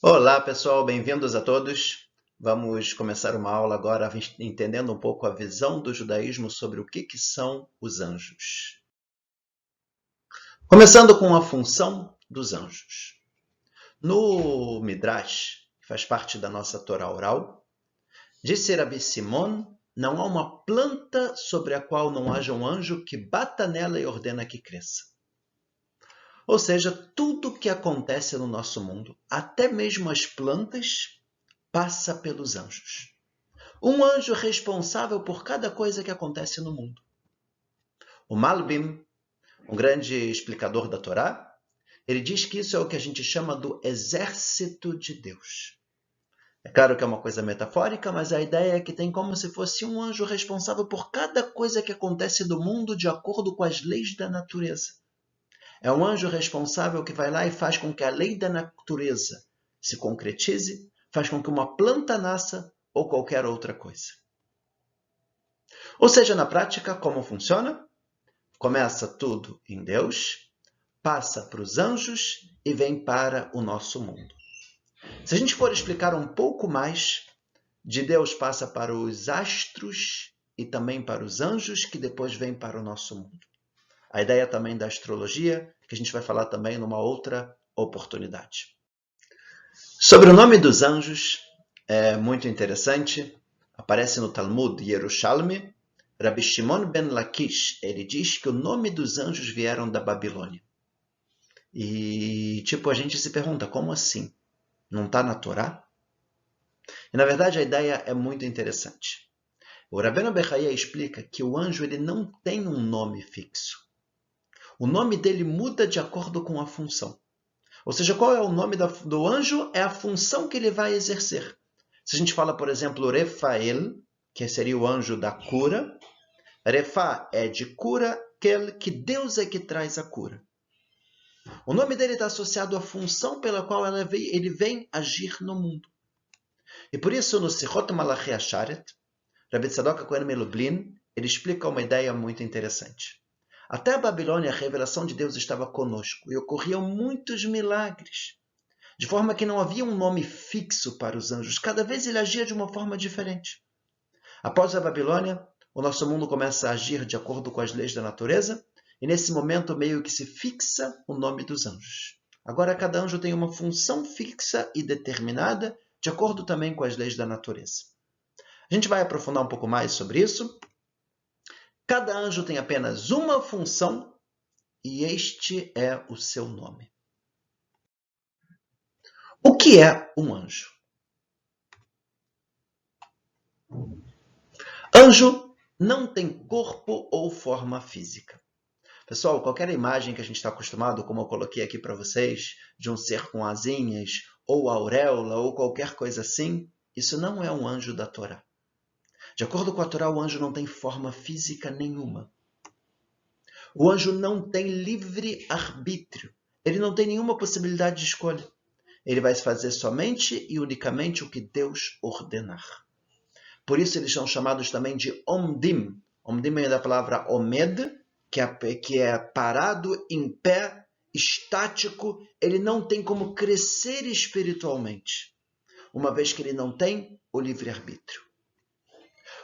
Olá, pessoal, bem-vindos a todos. Vamos começar uma aula agora entendendo um pouco a visão do judaísmo sobre o que são os anjos. Começando com a função dos anjos. No Midrash, que faz parte da nossa Torá oral, disse Rabi Simon, não há uma planta sobre a qual não haja um anjo que bata nela e ordena que cresça. Ou seja, tudo que acontece no nosso mundo, até mesmo as plantas, passa pelos anjos. Um anjo responsável por cada coisa que acontece no mundo. O Malbim, um grande explicador da Torá, ele diz que isso é o que a gente chama do exército de Deus. É claro que é uma coisa metafórica, mas a ideia é que tem como se fosse um anjo responsável por cada coisa que acontece no mundo de acordo com as leis da natureza. É um anjo responsável que vai lá e faz com que a lei da natureza se concretize, faz com que uma planta nasça ou qualquer outra coisa. Ou seja, na prática, como funciona? Começa tudo em Deus, passa para os anjos e vem para o nosso mundo. Se a gente for explicar um pouco mais, de Deus passa para os astros e também para os anjos, que depois vem para o nosso mundo. A ideia também da astrologia, que a gente vai falar também numa outra oportunidade. Sobre o nome dos anjos, é muito interessante. Aparece no Talmud Yerushalmi. Rabi Shimon ben Lakish, ele diz que o nome dos anjos vieram da Babilônia. E, a gente se pergunta, como assim? Não está na Torá? E, na verdade, a ideia é muito interessante. O Rabbeinu Bechaia explica que o anjo ele não tem um nome fixo. O nome dele muda de acordo com a função. Ou seja, qual é o nome do anjo? É a função que ele vai exercer. Se a gente fala, por exemplo, Refael, que seria o anjo da cura, Refá é de cura, que Deus é que traz a cura. O nome dele está associado à função pela qual ele vem agir no mundo. E por isso, no Sichot Malachi Asharet, Rabbi Tzadok Cohen Melublin, ele explica uma ideia muito interessante. Até a Babilônia, a revelação de Deus estava conosco e ocorriam muitos milagres, de forma que não havia um nome fixo para os anjos. Cada vez ele agia de uma forma diferente. Após a Babilônia, o nosso mundo começa a agir de acordo com as leis da natureza, e nesse momento meio que se fixa o nome dos anjos. Agora cada anjo tem uma função fixa e determinada, de acordo também com as leis da natureza. A gente vai aprofundar um pouco mais sobre isso. Cada anjo tem apenas uma função, e este é o seu nome. O que é um anjo? Anjo não tem corpo ou forma física. Pessoal, qualquer imagem que a gente está acostumado, como eu coloquei aqui para vocês, de um ser com asinhas, ou auréola, ou qualquer coisa assim, isso não é um anjo da Torá. De acordo com a Torá, o anjo não tem forma física nenhuma. O anjo não tem livre arbítrio. Ele não tem nenhuma possibilidade de escolha. Ele vai fazer somente e unicamente o que Deus ordenar. Por isso eles são chamados também de Omdim. Omdim é da palavra Omed, que é parado, em pé, estático. Ele não tem como crescer espiritualmente, uma vez que ele não tem o livre-arbítrio.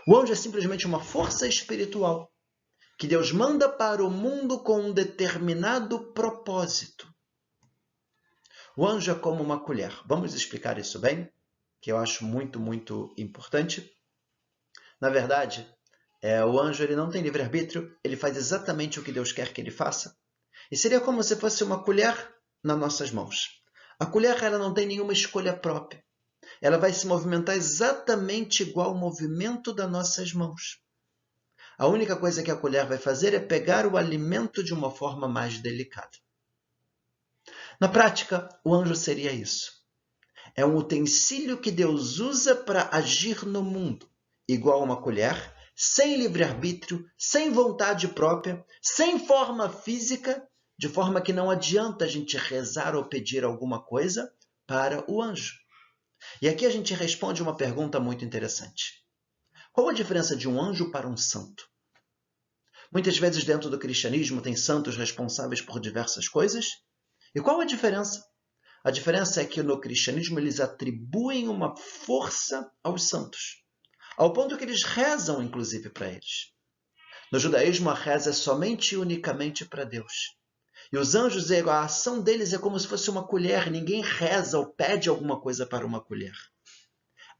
O anjo é simplesmente uma força espiritual que Deus manda para o mundo com um determinado propósito. O anjo é como uma colher. Vamos explicar isso bem, que eu acho muito, muito importante. Na verdade, o anjo ele não tem livre-arbítrio, ele faz exatamente o que Deus quer que ele faça. E seria como se fosse uma colher nas nossas mãos. A colher ela não tem nenhuma escolha própria. Ela vai se movimentar exatamente igual ao movimento das nossas mãos. A única coisa que a colher vai fazer é pegar o alimento de uma forma mais delicada. Na prática, o anjo seria isso. É um utensílio que Deus usa para agir no mundo, igual a uma colher, sem livre-arbítrio, sem vontade própria, sem forma física, de forma que não adianta a gente rezar ou pedir alguma coisa para o anjo. E aqui a gente responde uma pergunta muito interessante. Qual a diferença de um anjo para um santo? Muitas vezes dentro do cristianismo tem santos responsáveis por diversas coisas. E qual a diferença? A diferença é que no cristianismo eles atribuem uma força aos santos, ao ponto que eles rezam, inclusive, para eles. No judaísmo, a reza é somente e unicamente para Deus. E os anjos, a ação deles é como se fosse uma colher. Ninguém reza ou pede alguma coisa para uma colher.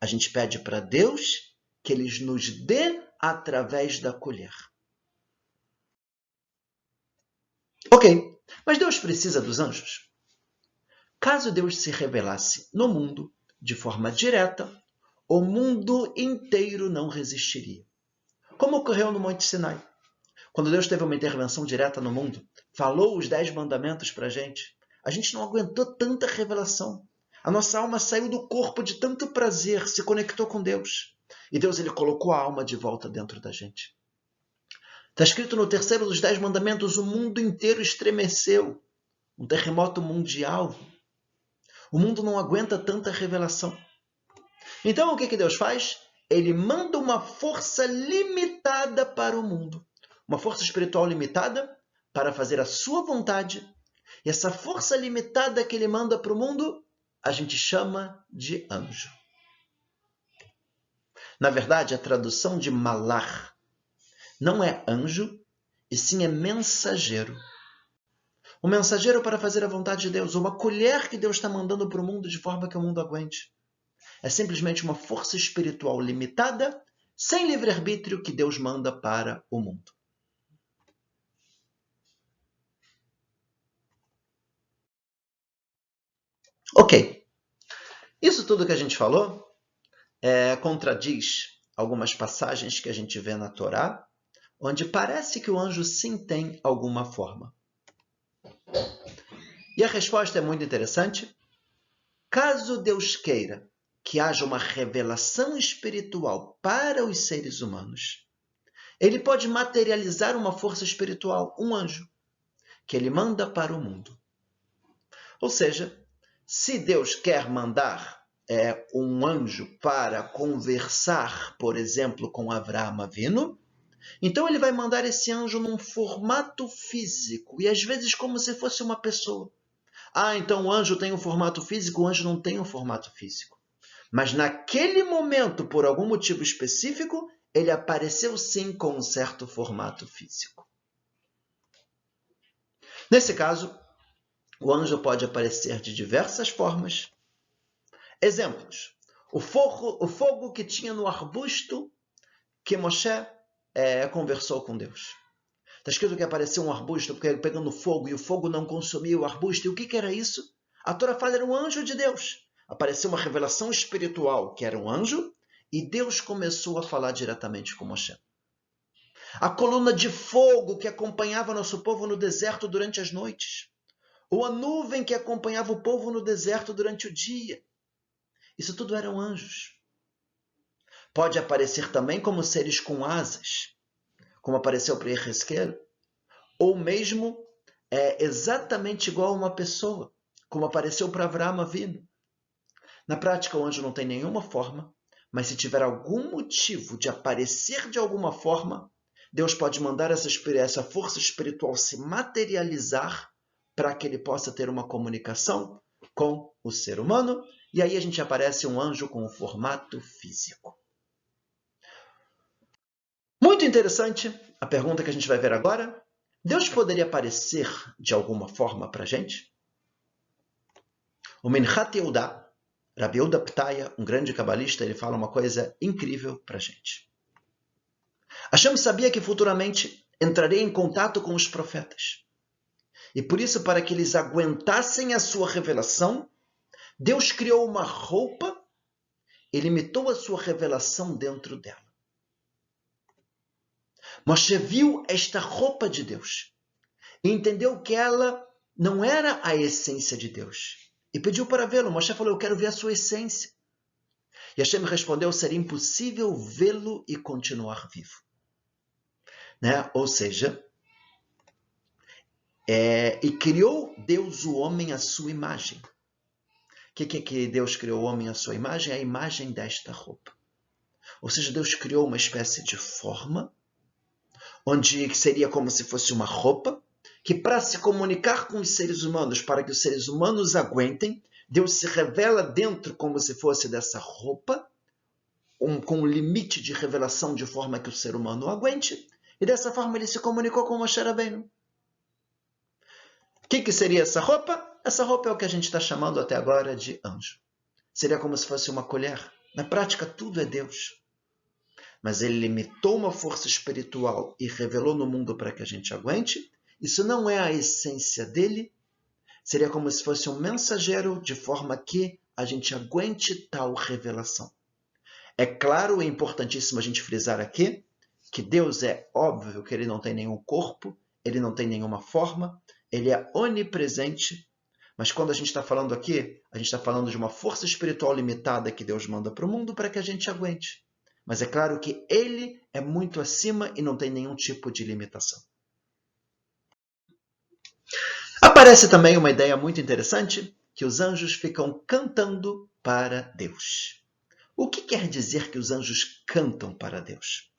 A gente pede para Deus que Ele nos dê através da colher. Ok, mas Deus precisa dos anjos? Caso Deus se revelasse no mundo de forma direta, o mundo inteiro não resistiria. Como ocorreu no Monte Sinai. Quando Deus teve uma intervenção direta no mundo, falou os 10 mandamentos para a gente não aguentou tanta revelação. A nossa alma saiu do corpo de tanto prazer, se conectou com Deus. E Deus ele colocou a alma de volta dentro da gente. Está escrito no terceiro dos 10 mandamentos, o mundo inteiro estremeceu. Um terremoto mundial. O mundo não aguenta tanta revelação. Então o que Deus faz? Ele manda uma força limitada para o mundo. Uma força espiritual limitada para fazer a sua vontade. E essa força limitada que ele manda para o mundo, a gente chama de anjo. Na verdade, a tradução de malar não é anjo, e sim é mensageiro. Um mensageiro para fazer a vontade de Deus, uma colher que Deus está mandando para o mundo de forma que o mundo aguente. É simplesmente uma força espiritual limitada, sem livre-arbítrio, que Deus manda para o mundo. Ok. Isso tudo que a gente falou contradiz algumas passagens que a gente vê na Torá, onde parece que o anjo sim tem alguma forma. E a resposta é muito interessante. Caso Deus queira que haja uma revelação espiritual para os seres humanos, ele pode materializar uma força espiritual, um anjo, que ele manda para o mundo. Ou seja, se Deus quer mandar um anjo para conversar, por exemplo, com Avraham Avinu, então ele vai mandar esse anjo num formato físico, e às vezes como se fosse uma pessoa. Então o anjo tem um formato físico, o anjo não tem um formato físico. Mas naquele momento, por algum motivo específico, ele apareceu sim com um certo formato físico. Nesse caso, o anjo pode aparecer de diversas formas. Exemplos. O fogo que tinha no arbusto que Moshe conversou com Deus. Está escrito que apareceu um arbusto pegando fogo e o fogo não consumia o arbusto. E o que era isso? A Torá fala que era um anjo de Deus. Apareceu uma revelação espiritual que era um anjo e Deus começou a falar diretamente com Moshe. A coluna de fogo que acompanhava nosso povo no deserto durante as noites. Ou a nuvem que acompanhava o povo no deserto durante o dia. Isso tudo eram anjos. Pode aparecer também como seres com asas, como apareceu para Yehezkel, ou mesmo exatamente igual a uma pessoa, como apareceu para Avraham Avinu. Na prática, o anjo não tem nenhuma forma, mas se tiver algum motivo de aparecer de alguma forma, Deus pode mandar essa força espiritual se materializar para que ele possa ter uma comunicação com o ser humano, e aí a gente aparece um anjo com um formato físico. Muito interessante a pergunta que a gente vai ver agora. Deus poderia aparecer de alguma forma para a gente? O Minchat Yehuda, Rabi Yehuda Ptaya, um grande cabalista, ele fala uma coisa incrível para a gente. Hashem sabia que futuramente entraria em contato com os profetas. E por isso, para que eles aguentassem a sua revelação, Deus criou uma roupa e limitou a sua revelação dentro dela. Moshe viu esta roupa de Deus e entendeu que ela não era a essência de Deus. E pediu para vê-lo. Moshe falou, eu quero ver a sua essência. E Hashem respondeu, seria impossível vê-lo e continuar vivo. Ou seja, e criou Deus o homem à sua imagem. O que Deus criou o homem à sua imagem? A imagem desta roupa. Ou seja, Deus criou uma espécie de forma, onde seria como se fosse uma roupa, que para se comunicar com os seres humanos, para que os seres humanos aguentem, Deus se revela dentro como se fosse dessa roupa, com um limite de revelação de forma que o ser humano aguente, e dessa forma ele se comunicou com Moshe Rabbeinu. O que seria essa roupa? Essa roupa é o que a gente está chamando até agora de anjo. Seria como se fosse uma colher. Na prática, tudo é Deus. Mas ele limitou uma força espiritual e revelou no mundo para que a gente aguente. Isso não é a essência dele. Seria como se fosse um mensageiro de forma que a gente aguente tal revelação. É claro e importantíssimo a gente frisar aqui que Deus é óbvio que ele não tem nenhum corpo, ele não tem nenhuma forma, ele é onipresente, mas quando a gente está falando aqui, a gente está falando de uma força espiritual limitada que Deus manda para o mundo para que a gente aguente. Mas é claro que ele é muito acima e não tem nenhum tipo de limitação. Aparece também uma ideia muito interessante, que os anjos ficam cantando para Deus. O que quer dizer que os anjos cantam para Deus?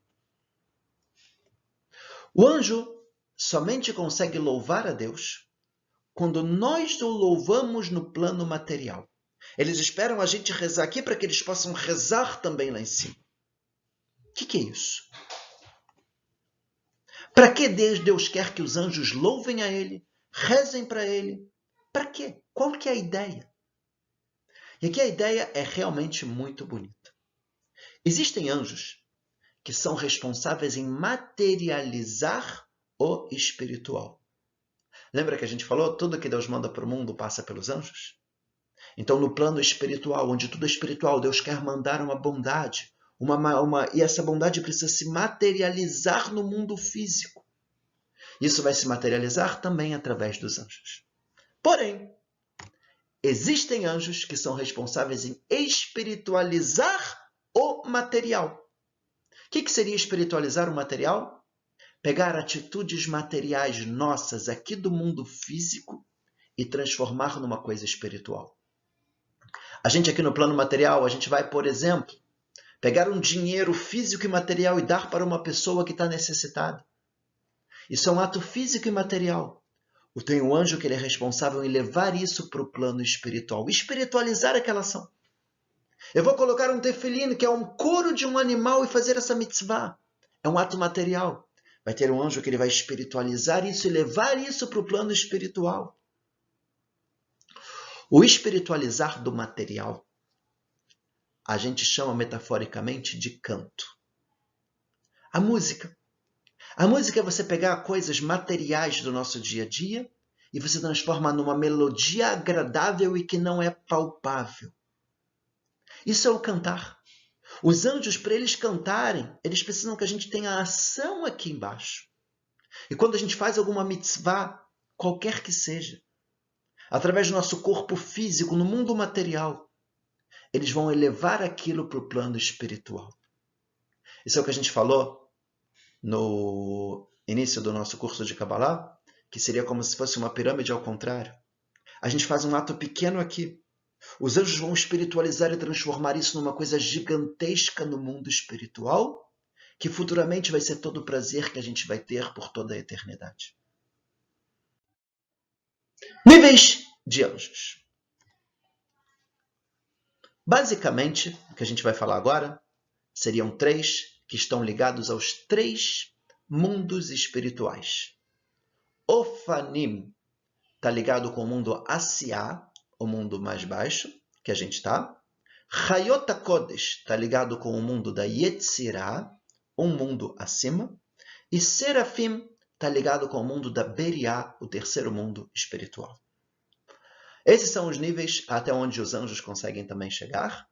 O anjo somente consegue louvar a Deus quando nós o louvamos no plano material. Eles esperam a gente rezar aqui para que eles possam rezar também lá em cima. O que é isso? Para que Deus quer que os anjos louvem a Ele, rezem para Ele? Para quê? Qual que é a ideia? E aqui a ideia é realmente muito bonita. Existem anjos que são responsáveis em materializar o espiritual. Lembra que a gente falou? Tudo que Deus manda para o mundo passa pelos anjos? Então, no plano espiritual, onde tudo é espiritual, Deus quer mandar uma bondade, e essa bondade precisa se materializar no mundo físico. Isso vai se materializar também através dos anjos. Porém, existem anjos que são responsáveis em espiritualizar o material. O que seria espiritualizar o material? Pegar atitudes materiais nossas aqui do mundo físico e transformar numa coisa espiritual. A gente aqui no plano material, a gente vai, por exemplo, pegar um dinheiro físico e material e dar para uma pessoa que está necessitada. Isso é um ato físico e material. Tem um anjo que ele é responsável em levar isso para o plano espiritual, espiritualizar aquela ação. Eu vou colocar um tefilim, que é um couro de um animal, e fazer essa mitzvah. É um ato material. Vai ter um anjo que ele vai espiritualizar isso e levar isso para o plano espiritual. O espiritualizar do material, a gente chama metaforicamente de canto. A música. A música é você pegar coisas materiais do nosso dia a dia e você transforma numa melodia agradável e que não é palpável. Isso é o cantar. Os anjos, para eles cantarem, eles precisam que a gente tenha a ação aqui embaixo. E quando a gente faz alguma mitzvah, qualquer que seja, através do nosso corpo físico, no mundo material, eles vão elevar aquilo para o plano espiritual. Isso é o que a gente falou no início do nosso curso de Kabbalah, que seria como se fosse uma pirâmide ao contrário. A gente faz um ato pequeno aqui. Os anjos vão espiritualizar e transformar isso numa coisa gigantesca no mundo espiritual, que futuramente vai ser todo o prazer que a gente vai ter por toda a eternidade. Níveis de anjos. Basicamente, o que a gente vai falar agora seriam 3 que estão ligados aos 3 mundos espirituais. Ofanim está ligado com o mundo Asiá, o mundo mais baixo, que a gente está. Hayot HaKodesh está ligado com o mundo da Yetzirah, um mundo acima. E Serafim está ligado com o mundo da Beriá, o terceiro mundo espiritual. Esses são os níveis até onde os anjos conseguem também chegar.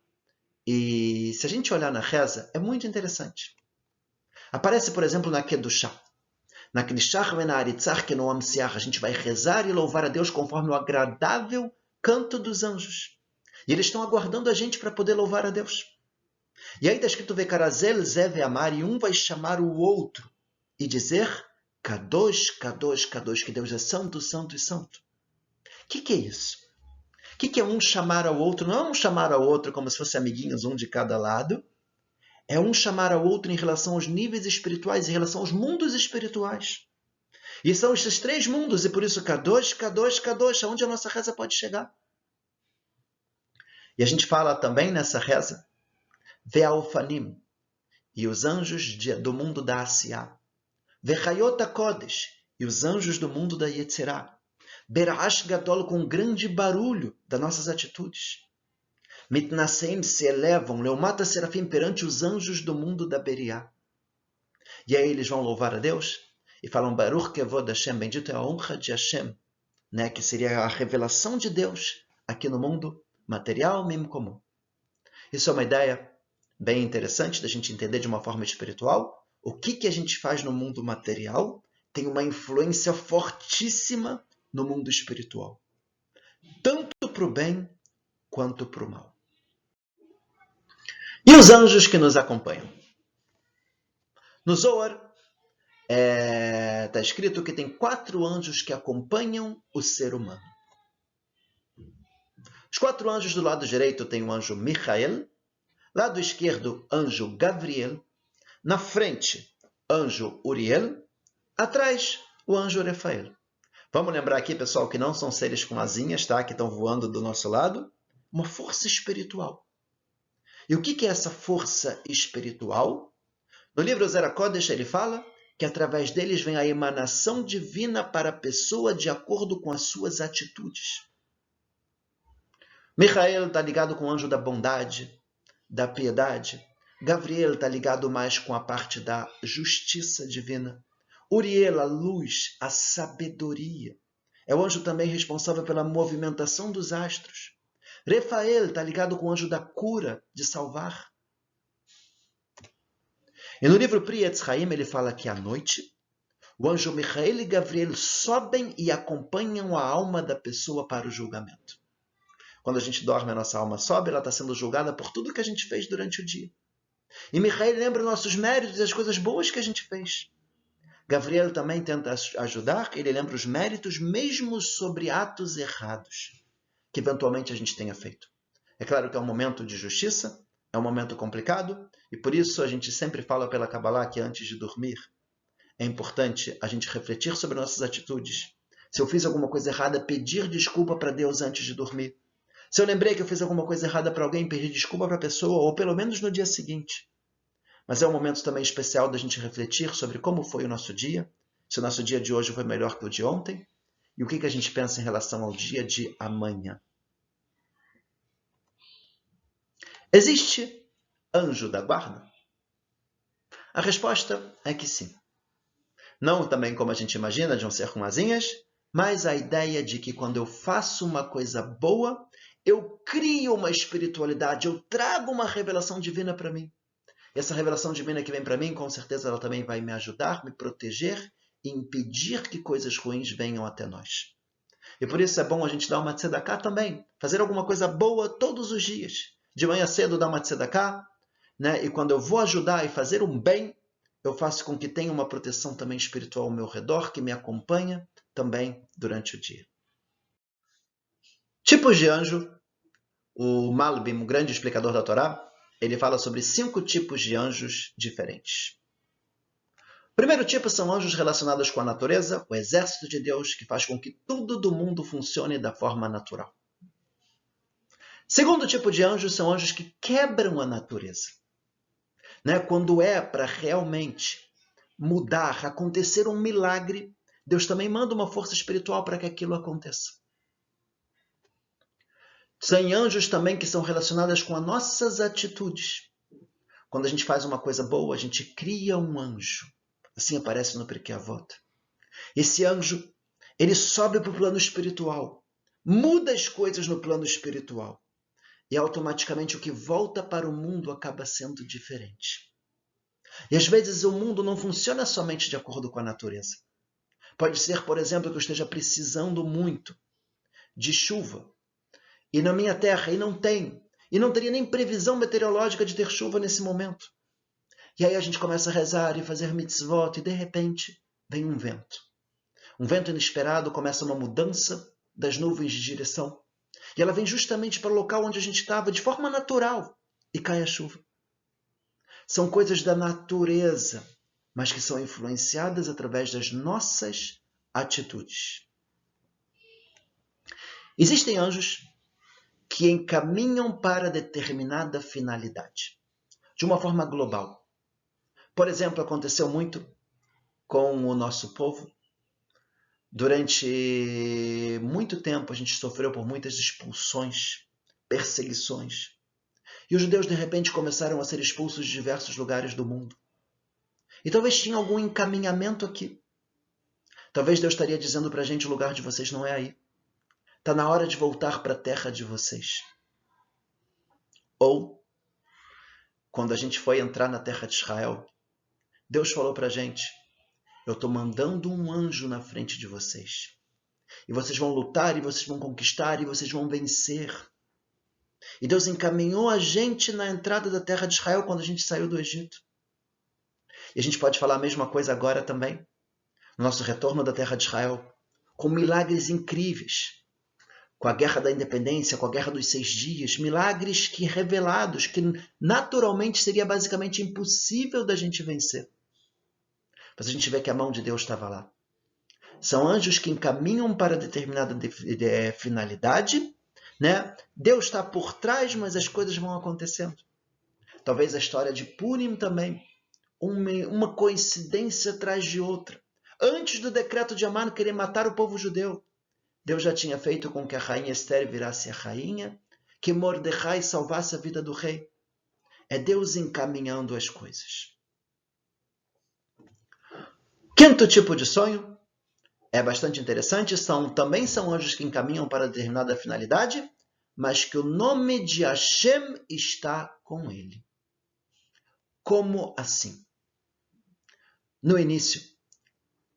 E se a gente olhar na reza, é muito interessante. Aparece, por exemplo, na Kedushá. Na Kedishach Venaritzach Kenoam Siach, a gente vai rezar e louvar a Deus conforme o agradável canto dos anjos. E eles estão aguardando a gente para poder louvar a Deus. E aí está escrito Vekarazel Zev Amar, e um vai chamar o outro e dizer Kadosh, Kadosh, Kadosh, que Deus é santo, santo e santo. O que é isso? O que é um chamar ao outro? Não é um chamar ao outro como se fossem amiguinhos, um de cada lado. É um chamar ao outro em relação aos níveis espirituais, em relação aos mundos espirituais. E são esses 3 mundos, e por isso Kadosh, Kadosh, Kadosh, aonde a nossa reza pode chegar. E a gente fala também nessa reza, Ve'aofanim, e os anjos do mundo da Asiá, Ve'chayot HaKodesh, e os anjos do mundo da Yetzirah, Bera'ash Gadol, com um grande barulho das nossas atitudes. Mitnaseim, se elevam, Leomata Serafim, perante os anjos do mundo da Beriá. E aí eles vão louvar a Deus e falam, Baruch Kevod Hashem, bendito é a honra de Hashem, né, que seria a revelação de Deus aqui no mundo material, mesmo comum. Isso é uma ideia bem interessante da gente entender de uma forma espiritual. O que a gente faz no mundo material tem uma influência fortíssima no mundo espiritual, tanto para o bem quanto para o mal. E os anjos que nos acompanham? No Zohar, está escrito que tem 4 anjos que acompanham o ser humano. Os 4 anjos do lado direito tem o anjo Michael, lado esquerdo, anjo Gabriel, na frente, anjo Uriel, atrás, o anjo Rafael. Vamos lembrar aqui, pessoal, que não são seres com asinhas, tá? Que estão voando do nosso lado. Uma força espiritual. E o que é essa força espiritual? No livro Zohar HaKodesh ele fala que através deles vem a emanação divina para a pessoa de acordo com as suas atitudes. Michael está ligado com o anjo da bondade, da piedade. Gabriel está ligado mais com a parte da justiça divina. Uriel, a luz, a sabedoria. É o anjo também responsável pela movimentação dos astros. Rafael está ligado com o anjo da cura, de salvar. E no livro Pri Etz Chaim ele fala que à noite, o anjo Michael e Gabriel sobem e acompanham a alma da pessoa para o julgamento. Quando a gente dorme, a nossa alma sobe, ela está sendo julgada por tudo que a gente fez durante o dia. E Michael lembra os nossos méritos e as coisas boas que a gente fez. Gabriel também tenta ajudar, ele lembra os méritos mesmo sobre atos errados que eventualmente a gente tenha feito. É claro que é um momento de justiça, é um momento complicado, e por isso a gente sempre fala pela Kabbalah que antes de dormir é importante a gente refletir sobre nossas atitudes. Se eu fiz alguma coisa errada, pedir desculpa para Deus antes de dormir. Se eu lembrei que eu fiz alguma coisa errada para alguém, pedir desculpa para a pessoa, ou pelo menos no dia seguinte. Mas é um momento também especial da gente refletir sobre como foi o nosso dia, se o nosso dia de hoje foi melhor que o de ontem, e o que a gente pensa em relação ao dia de amanhã. Existe anjo da guarda? A resposta é que sim. Não também como a gente imagina, de um ser com asinhas, mas a ideia de que quando eu faço uma coisa boa, eu crio uma espiritualidade, eu trago uma revelação divina para mim. E essa revelação divina que vem para mim, com certeza ela também vai me ajudar, me proteger e impedir que coisas ruins venham até nós. E por isso é bom a gente dar uma tzedakah também, fazer alguma coisa boa todos os dias. De manhã cedo dar uma tzedakah, né? E quando eu vou ajudar e fazer um bem, eu faço com que tenha uma proteção também espiritual ao meu redor, que me acompanha também durante o dia. Tipos de anjo. O Malbim, o grande explicador da Torá, ele fala sobre 5 tipos de anjos diferentes. O primeiro tipo são anjos relacionados com a natureza, o exército de Deus, que faz com que tudo do mundo funcione da forma natural. Segundo tipo de anjos são anjos que quebram a natureza. Né? Quando é para realmente mudar, acontecer um milagre, Deus também manda uma força espiritual para que aquilo aconteça. Tem anjos também que são relacionados com as nossas atitudes. Quando a gente faz uma coisa boa, a gente cria um anjo. Assim aparece no Pirkei Avot. Esse anjo, ele sobe para o plano espiritual, muda as coisas no plano espiritual. E automaticamente o que volta para o mundo acaba sendo diferente. E às vezes o mundo não funciona somente de acordo com a natureza. Pode ser, por exemplo, que eu esteja precisando muito de chuva. E na minha terra, e não tem. E não teria nem previsão meteorológica de ter chuva nesse momento. E aí a gente começa a rezar e fazer mitzvot, e de repente vem um vento. Um vento inesperado, começa uma mudança das nuvens de direção. E ela vem justamente para o local onde a gente estava, de forma natural, e cai a chuva. São coisas da natureza, mas que são influenciadas através das nossas atitudes. Existem anjos que encaminham para determinada finalidade, de uma forma global. Por exemplo, aconteceu muito com o nosso povo. Durante muito tempo a gente sofreu por muitas expulsões, perseguições. E os judeus de repente começaram a ser expulsos de diversos lugares do mundo. E talvez tinha algum encaminhamento aqui. Talvez Deus estaria dizendo para a gente: o lugar de vocês não é aí. Está na hora de voltar para a terra de vocês. Ou, quando a gente foi entrar na terra de Israel, Deus falou para a gente: eu estou mandando um anjo na frente de vocês. E vocês vão lutar, e vocês vão conquistar, e vocês vão vencer. E Deus encaminhou a gente na entrada da terra de Israel quando a gente saiu do Egito. E a gente pode falar a mesma coisa agora também, no nosso retorno da terra de Israel, com milagres incríveis, com a guerra da independência, com a guerra dos 6 dias, milagres que revelados, que naturalmente seria basicamente impossível da gente vencer. Mas a gente vê que a mão de Deus estava lá. São anjos que encaminham para determinada finalidade, né? Deus está por trás, mas as coisas vão acontecendo. Talvez a história de Purim também, uma coincidência atrás de outra. Antes do decreto de Amã querer matar o povo judeu, Deus já tinha feito com que a rainha Esther virasse a rainha, que Mordecai salvasse a vida do rei. É Deus encaminhando as coisas. Quinto tipo de sonho é bastante interessante, também são anjos que encaminham para determinada finalidade, mas que o nome de Hashem está com ele. Como assim? No início,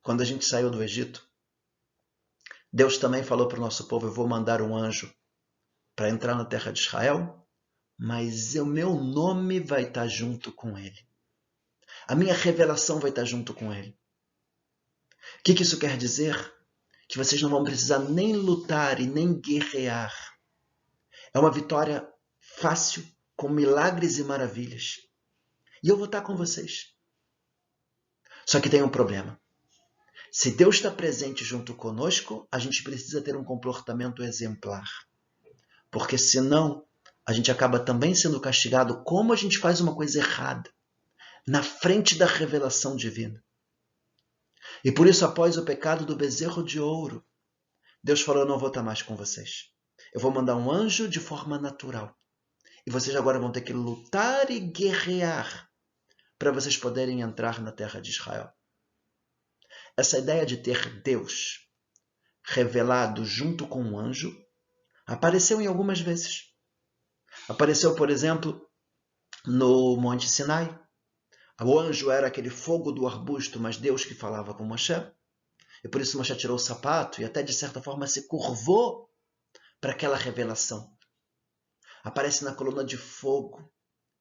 quando a gente saiu do Egito, Deus também falou para o nosso povo: eu vou mandar um anjo para entrar na terra de Israel, mas o meu nome vai estar junto com ele. A minha revelação vai estar junto com ele. O que isso quer dizer? Que vocês não vão precisar nem lutar e nem guerrear. É uma vitória fácil, com milagres e maravilhas. E eu vou estar com vocês. Só que tem um problema. Se Deus está presente junto conosco, a gente precisa ter um comportamento exemplar. Porque senão, a gente acaba também sendo castigado como a gente faz uma coisa errada, na frente da revelação divina. E por isso, após o pecado do bezerro de ouro, Deus falou: eu não vou estar mais com vocês. Eu vou mandar um anjo de forma natural. E vocês agora vão ter que lutar e guerrear para vocês poderem entrar na terra de Israel. Essa ideia de ter Deus revelado junto com um anjo apareceu em algumas vezes. Apareceu, por exemplo, no Monte Sinai. O anjo era aquele fogo do arbusto, mas Deus que falava com Moshe. E por isso Moshe tirou o sapato e até de certa forma se curvou para aquela revelação. Aparece na coluna de fogo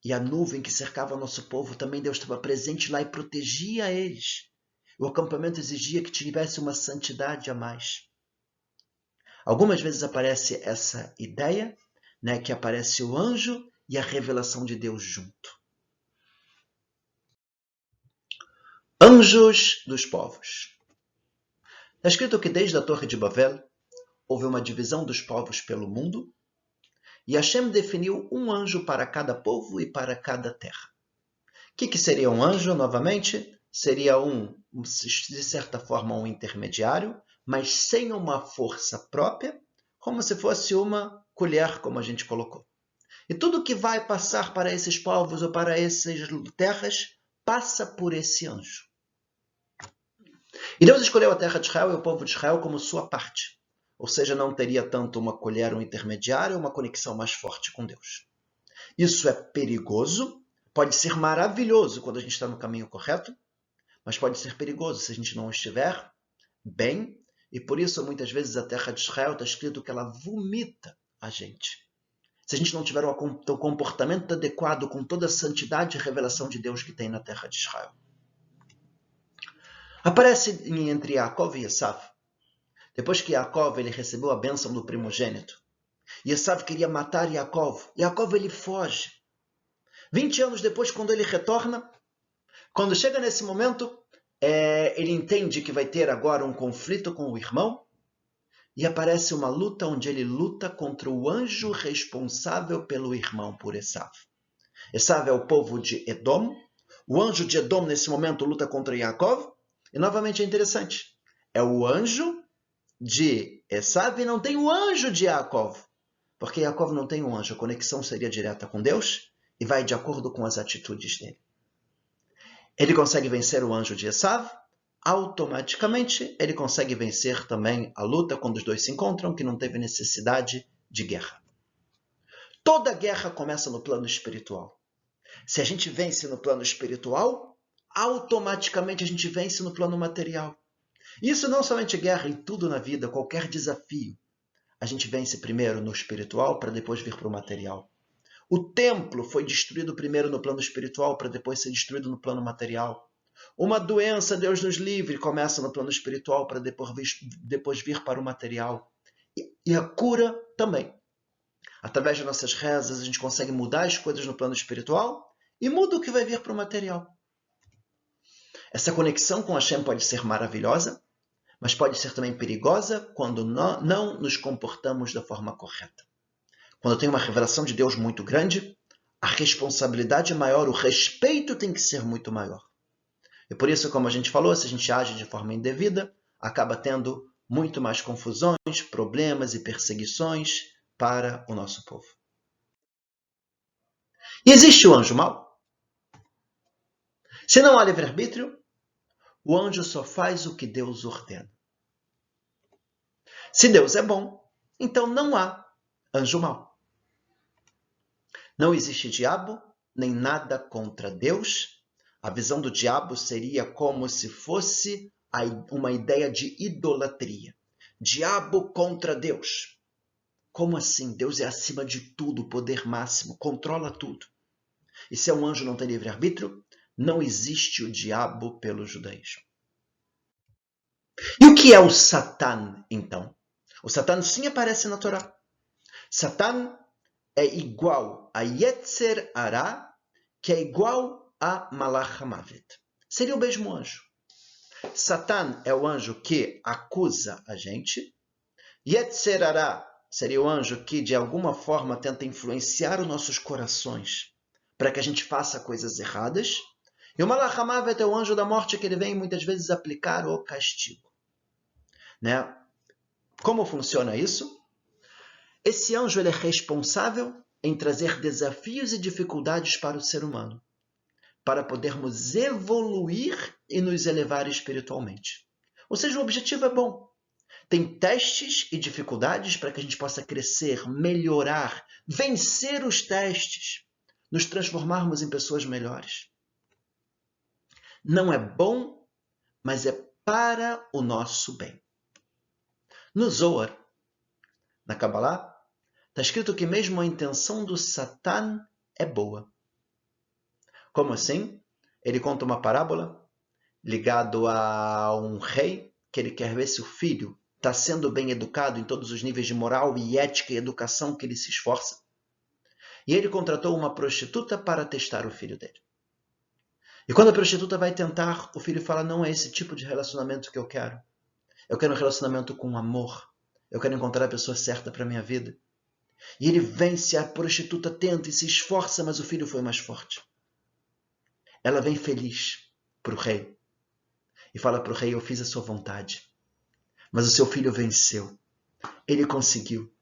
e a nuvem que cercava o nosso povo, também Deus estava presente lá e protegia eles. O acampamento exigia que tivesse uma santidade a mais. Algumas vezes aparece essa ideia, né, que aparece o anjo e a revelação de Deus junto. Anjos dos povos. Está escrito que desde a Torre de Babel houve uma divisão dos povos pelo mundo e Hashem definiu um anjo para cada povo e para cada terra. O que seria um anjo, novamente? Seria de certa forma, um intermediário, mas sem uma força própria, como se fosse uma colher, como a gente colocou. E tudo que vai passar para esses povos ou para essas terras, passa por esse anjo. E Deus escolheu a terra de Israel e o povo de Israel como sua parte. Ou seja, não teria tanto uma colher, um intermediário, uma conexão mais forte com Deus. Isso é perigoso, pode ser maravilhoso quando a gente está no caminho correto, mas pode ser perigoso se a gente não estiver bem, e por isso muitas vezes a terra de Israel está escrito que ela vomita a gente. Se a gente não tiver o comportamento adequado com toda a santidade e revelação de Deus que tem na terra de Israel. Aparece entre Yaakov e Esav. Depois que Yaakov ele recebeu a bênção do primogênito, e Esav queria matar Yaakov. Yaakov ele foge. 20 anos depois, quando ele retorna, quando chega nesse momento, ele entende que vai ter agora um conflito com o irmão, e aparece uma luta onde ele luta contra o anjo responsável pelo irmão por Esav. Esav é o povo de Edom. O anjo de Edom, nesse momento, luta contra Yaakov. E, novamente, é interessante. É o anjo de Esav e não tem o anjo de Yaakov. Porque Yaakov não tem um anjo. A conexão seria direta com Deus e vai de acordo com as atitudes dele. Ele consegue vencer o anjo de Esav. Automaticamente, ele consegue vencer também a luta quando os dois se encontram, que não teve necessidade de guerra. Toda guerra começa no plano espiritual. Se a gente vence no plano espiritual, automaticamente a gente vence no plano material. Isso não somente guerra, em tudo na vida, qualquer desafio. A gente vence primeiro no espiritual para depois vir para o material. O templo foi destruído primeiro no plano espiritual para depois ser destruído no plano material. Uma doença, Deus nos livre, começa no plano espiritual para depois vir para o material. E a cura também. Através de nossas rezas, a gente consegue mudar as coisas no plano espiritual e muda o que vai vir para o material. Essa conexão com Hashem pode ser maravilhosa, mas pode ser também perigosa quando não nos comportamos da forma correta. Quando tem uma revelação de Deus muito grande, a responsabilidade é maior, o respeito tem que ser muito maior. E por isso, como a gente falou, se a gente age de forma indevida, acaba tendo muito mais confusões, problemas e perseguições para o nosso povo. E existe o anjo mau? Se não há livre-arbítrio, o anjo só faz o que Deus ordena. Se Deus é bom, então não há anjo mau. Não existe diabo, nem nada contra Deus. A visão do diabo seria como se fosse uma ideia de idolatria. Diabo contra Deus. Como assim? Deus é acima de tudo, poder máximo, controla tudo. E se um anjo não tem livre-arbítrio, não existe o diabo pelo judaísmo. E o que é o Satan, então? O Satan sim aparece na Torá. Satan é igual a Yetzer Hara, que é igual a Malach HaMavet. Seria o mesmo anjo. Satan é o anjo que acusa a gente. Yetzer Hara seria o anjo que, de alguma forma, tenta influenciar os nossos corações para que a gente faça coisas erradas. E o Malach HaMavet é o anjo da morte que ele vem muitas vezes aplicar o castigo. Né? Como funciona isso? Esse anjo ele é responsável em trazer desafios e dificuldades para o ser humano, para podermos evoluir e nos elevar espiritualmente. Ou seja, o objetivo é bom. Tem testes e dificuldades para que a gente possa crescer, melhorar, vencer os testes, nos transformarmos em pessoas melhores. Não é bom, mas é para o nosso bem. No Zohar, na Kabbalah, está escrito que mesmo a intenção do Satan é boa. Como assim? Ele conta uma parábola ligado a um rei que ele quer ver se o filho está sendo bem educado em todos os níveis de moral e ética e educação que ele se esforça. E ele contratou uma prostituta para testar o filho dele. E quando a prostituta vai tentar, o filho fala, não é esse tipo de relacionamento que eu quero. Eu quero um relacionamento com amor. Eu quero encontrar a pessoa certa para a minha vida. E ele vence, a prostituta tenta e se esforça, mas o filho foi mais forte. Ela vem feliz para o rei e fala para o rei, eu fiz a sua vontade, mas o seu filho venceu. Ele conseguiu.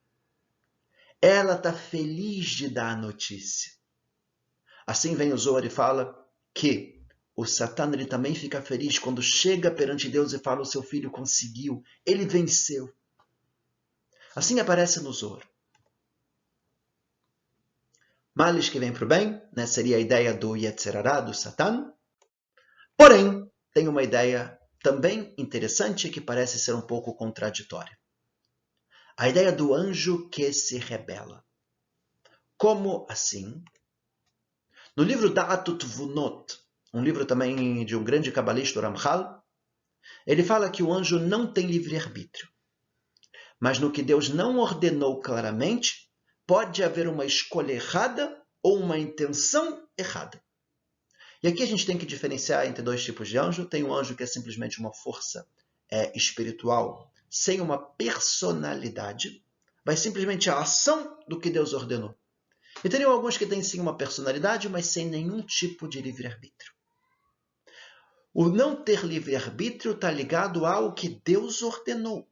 Ela está feliz de dar a notícia. Assim vem o Zohar e fala que o Satan ele também fica feliz quando chega perante Deus e fala, o seu filho conseguiu, ele venceu. Assim aparece no Zohar. Males que vem para o bem, né? Seria a ideia do Yetzer Hara, do Satan. Porém, tem uma ideia também interessante que parece ser um pouco contraditória. A ideia do anjo que se rebela. Como assim? No livro Da'at Tvunot, um livro também de um grande cabalista, o Ramchal, ele fala que o anjo não tem livre-arbítrio. Mas no que Deus não ordenou claramente, pode haver uma escolha errada ou uma intenção errada. E aqui a gente tem que diferenciar entre dois tipos de anjo. Tem um anjo que é simplesmente uma força espiritual sem uma personalidade, vai simplesmente a ação do que Deus ordenou. E teriam alguns que têm sim uma personalidade, mas sem nenhum tipo de livre-arbítrio. O não ter livre-arbítrio está ligado ao que Deus ordenou.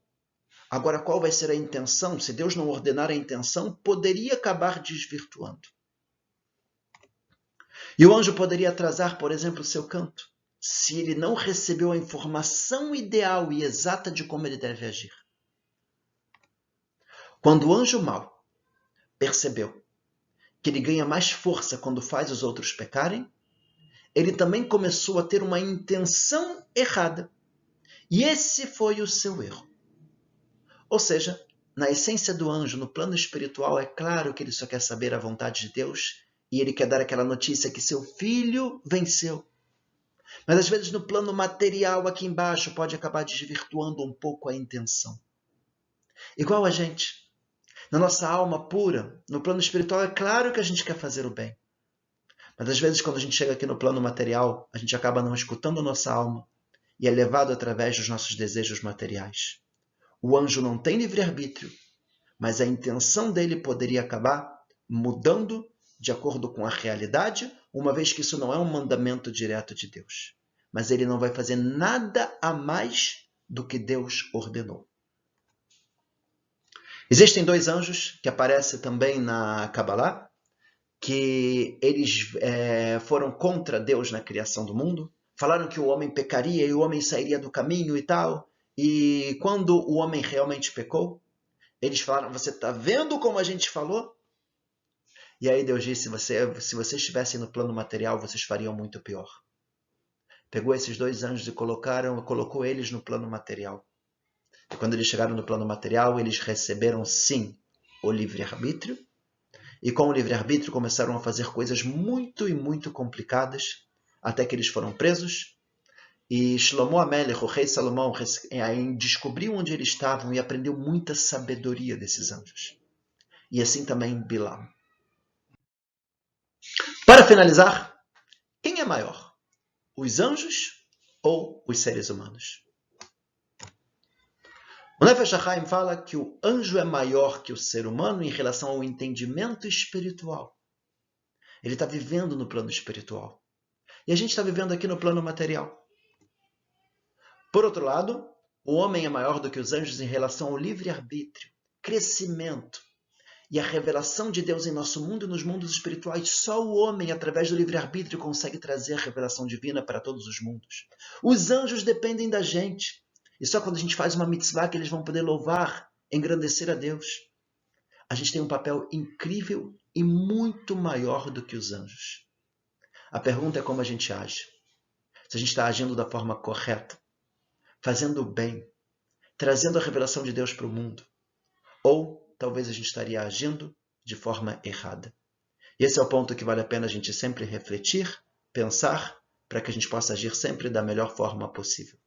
Agora, qual vai ser a intenção? Se Deus não ordenar a intenção, poderia acabar desvirtuando. E o anjo poderia atrasar, por exemplo, o seu canto, se ele não recebeu a informação ideal e exata de como ele deve agir. Quando o anjo mau percebeu que ele ganha mais força quando faz os outros pecarem, ele também começou a ter uma intenção errada. E esse foi o seu erro. Ou seja, na essência do anjo, no plano espiritual, é claro que ele só quer saber a vontade de Deus e ele quer dar aquela notícia que seu filho venceu. Mas às vezes no plano material aqui embaixo pode acabar desvirtuando um pouco a intenção. Igual a gente. Na nossa alma pura, no plano espiritual, é claro que a gente quer fazer o bem. Mas às vezes quando a gente chega aqui no plano material, a gente acaba não escutando a nossa alma e é levado através dos nossos desejos materiais. O anjo não tem livre-arbítrio, mas a intenção dele poderia acabar mudando de acordo com a realidade, uma vez que isso não é um mandamento direto de Deus. Mas ele não vai fazer nada a mais do que Deus ordenou. Existem dois anjos que aparecem também na Kabbalah, que eles foram contra Deus na criação do mundo, falaram que o homem pecaria e o homem sairia do caminho e tal, e quando o homem realmente pecou, eles falaram, você está vendo como a gente falou? E aí Deus disse, se vocês estivessem no plano material, vocês fariam muito pior. Pegou esses dois anjos e colocou eles no plano material. E quando eles chegaram no plano material, eles receberam sim o livre-arbítrio, e com o livre-arbítrio começaram a fazer coisas muito e muito complicadas, até que eles foram presos. E Shlomo Amelech, o rei Salomão, descobriu onde eles estavam e aprendeu muita sabedoria desses anjos. E assim também Bilam. Para finalizar, quem é maior? Os anjos ou os seres humanos? O Nefesh HaChaim fala que o anjo é maior que o ser humano em relação ao entendimento espiritual. Ele está vivendo no plano espiritual. E a gente está vivendo aqui no plano material. Por outro lado, o homem é maior do que os anjos em relação ao livre-arbítrio, crescimento e a revelação de Deus em nosso mundo e nos mundos espirituais. Só o homem, através do livre-arbítrio, consegue trazer a revelação divina para todos os mundos. Os anjos dependem da gente. E só quando a gente faz uma mitzvah que eles vão poder louvar, engrandecer a Deus. A gente tem um papel incrível e muito maior do que os anjos. A pergunta é como a gente age. Se a gente está agindo da forma correta, fazendo o bem, trazendo a revelação de Deus para o mundo. Ou talvez a gente estaria agindo de forma errada. E esse é o ponto que vale a pena a gente sempre refletir, pensar, para que a gente possa agir sempre da melhor forma possível.